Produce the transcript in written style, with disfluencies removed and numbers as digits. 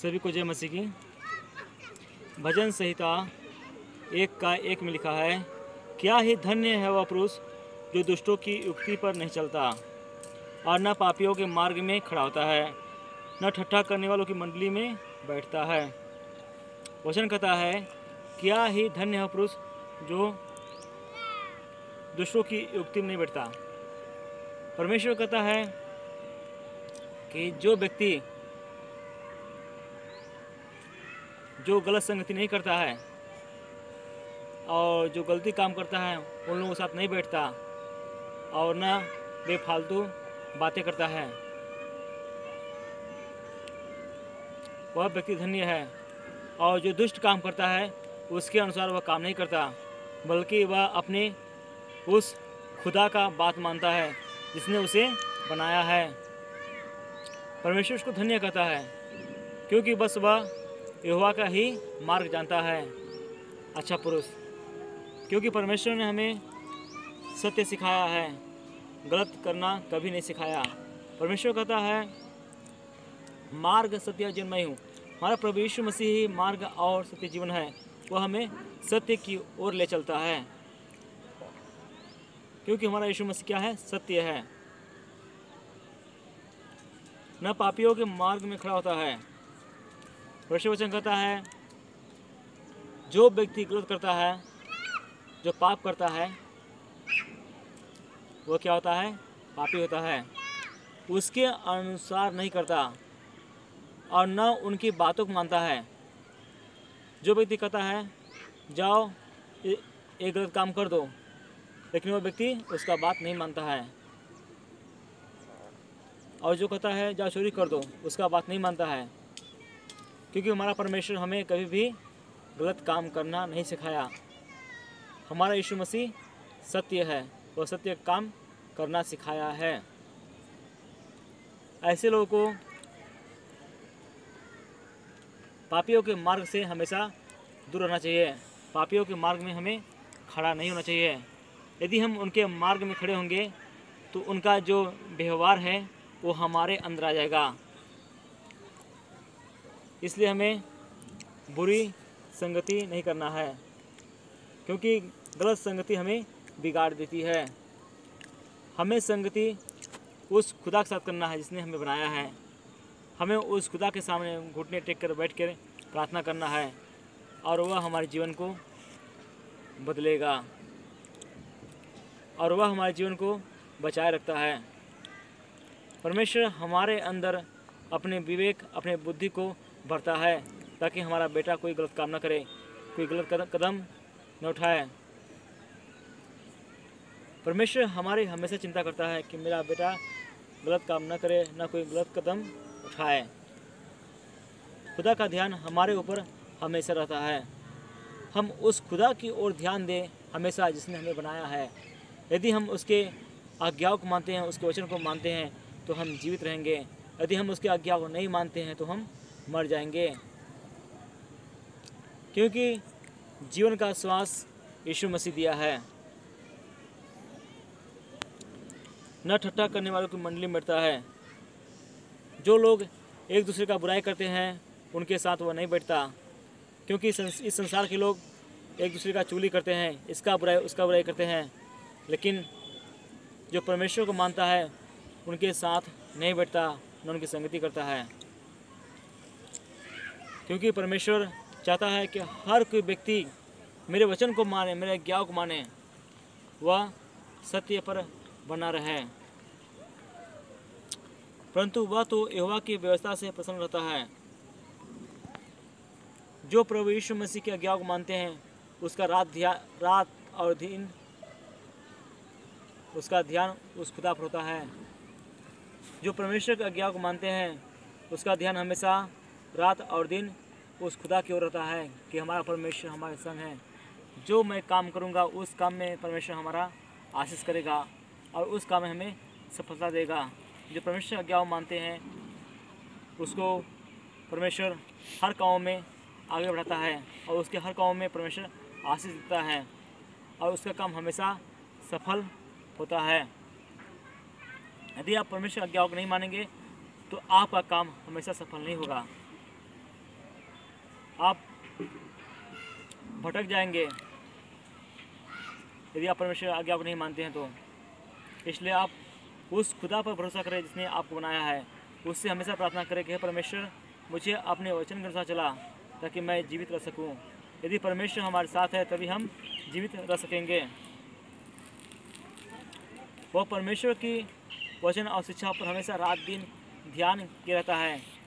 सभी को जय मसीह की। भजन संहिता 1:1 में लिखा है, क्या ही धन्य है वह पुरुष जो दुष्टों की युक्ति पर नहीं चलता और न पापियों के मार्ग में खड़ा होता है, न ठट्ठा करने वालों की मंडली में बैठता है। वचन कहता है, क्या ही धन्य है पुरुष जो दुष्टों की युक्ति में नहीं बैठता। परमेश्वर कहता है कि जो व्यक्ति जो गलत संगति नहीं करता है और जो गलती काम करता है उन लोगों के साथ नहीं बैठता और न बेफालतू बातें करता है, वह व्यक्ति धन्य है। और जो दुष्ट काम करता है उसके अनुसार वह काम नहीं करता, बल्कि वह अपने उस खुदा का बात मानता है जिसने उसे बनाया है। परमेश्वर उसको धन्य कहता है क्योंकि बस वह यहोवा का ही मार्ग जानता है। अच्छा पुरुष, क्योंकि परमेश्वर ने हमें सत्य सिखाया है, गलत करना कभी नहीं सिखाया। परमेश्वर कहता है, मार्ग सत्य जीवन मैं हूँ। हमारा प्रभु यीशु मसीह ही मार्ग और सत्य जीवन है। वह हमें सत्य की ओर ले चलता है क्योंकि हमारा यीशु मसीह क्या है? सत्य है। न पापियों के मार्ग में खड़ा होता है। परमेश्वर वचन कहता है, जो व्यक्ति गलत करता है, जो पाप करता है, वो क्या होता है? पापी होता है। उसके अनुसार नहीं करता और न उनकी बातों को मानता है। जो व्यक्ति कहता है जाओ एक गलत काम कर दो, लेकिन वो व्यक्ति उसका बात नहीं मानता है। और जो कहता है जाओ चोरी कर दो, उसका बात नहीं मानता है। क्योंकि हमारा परमेश्वर हमें कभी भी गलत काम करना नहीं सिखाया। हमारा यीशु मसीह सत्य है, वह सत्य काम करना सिखाया है। ऐसे लोगों को पापियों के मार्ग से हमेशा दूर रहना चाहिए। पापियों के मार्ग में हमें खड़ा नहीं होना चाहिए। यदि हम उनके मार्ग में खड़े होंगे तो उनका जो व्यवहार है वो हमारे अंदर आ जाएगा। इसलिए हमें बुरी संगति नहीं करना है, क्योंकि गलत संगति हमें बिगाड़ देती है। हमें संगति उस खुदा के साथ करना है जिसने हमें बनाया है। हमें उस खुदा के सामने घुटने टेक कर बैठ कर प्रार्थना करना है और वह हमारे जीवन को बदलेगा और वह हमारे जीवन को बचाए रखता है। परमेश्वर हमारे अंदर अपने विवेक, अपने बुद्धि को भरता है ताकि हमारा बेटा कोई गलत काम न करे, कोई गलत कदम न उठाए। परमेश्वर हमारी हमेशा चिंता करता है कि मेरा बेटा गलत काम न करे, न कोई गलत कदम उठाए। खुदा का ध्यान हमारे ऊपर हमेशा रहता है। हम उस खुदा की ओर ध्यान दें हमेशा जिसने हमें बनाया है। यदि हम उसके आज्ञाओं को मानते हैं, उसके वचन को मानते हैं तो हम जीवित रहेंगे। यदि हम उसके आज्ञा को नहीं मानते हैं तो हम मर जाएंगे, क्योंकि जीवन का श्वास यीशु मसीह दिया है। न ठट्ठा करने वालों की मंडली में बैठता है। जो लोग एक दूसरे का बुराई करते हैं उनके साथ वह नहीं बैठता, क्योंकि इस संसार के लोग एक दूसरे का चुगली करते हैं, इसका बुराई उसका बुराई करते हैं। लेकिन जो परमेश्वर को मानता है उनके साथ नहीं बैठता, न उनकी संगति करता है, क्योंकि परमेश्वर चाहता है कि हर कोई व्यक्ति मेरे वचन को माने, मेरे आज्ञाओं को माने, वह सत्य पर बना रहे। परंतु वह तो यहोवा की व्यवस्था से प्रसन्न रहता है। जो प्रभु यीशु मसीह की आज्ञाओं को मानते हैं उसका रात और दिन उसका ध्यान उस खुदा पर होता है। जो परमेश्वर की आज्ञाओं को मानते हैं उसका ध्यान हमेशा रात और दिन उस खुदा की ओर रहता है कि हमारा परमेश्वर हमारे संग है। जो मैं काम करूंगा उस काम में परमेश्वर हमारा आशीष करेगा और उस काम में हमें सफलता देगा। जो परमेश्वर की आज्ञाओं मानते हैं उसको परमेश्वर हर काम में आगे बढ़ाता है और उसके हर काम में परमेश्वर आशीष देता है और उसका काम हमेशा सफल होता है। यदि आप परमेश्वर की आज्ञाओं को नहीं मानेंगे तो आपका काम हमेशा सफल नहीं होगा। आप भटक जाएंगे यदि आप परमेश्वर की आज्ञा को नहीं मानते हैं तो। इसलिए आप उस खुदा पर भरोसा करें जिसने आपको बनाया है। उससे हमेशा प्रार्थना करें कि हे परमेश्वर, मुझे अपने वचन के अनुसार चला ताकि मैं जीवित रह सकूं। यदि परमेश्वर हमारे साथ है तभी हम जीवित रह सकेंगे। वह परमेश्वर की वचन और शिक्षा पर हमेशा रात दिन ध्यान किया रहता है।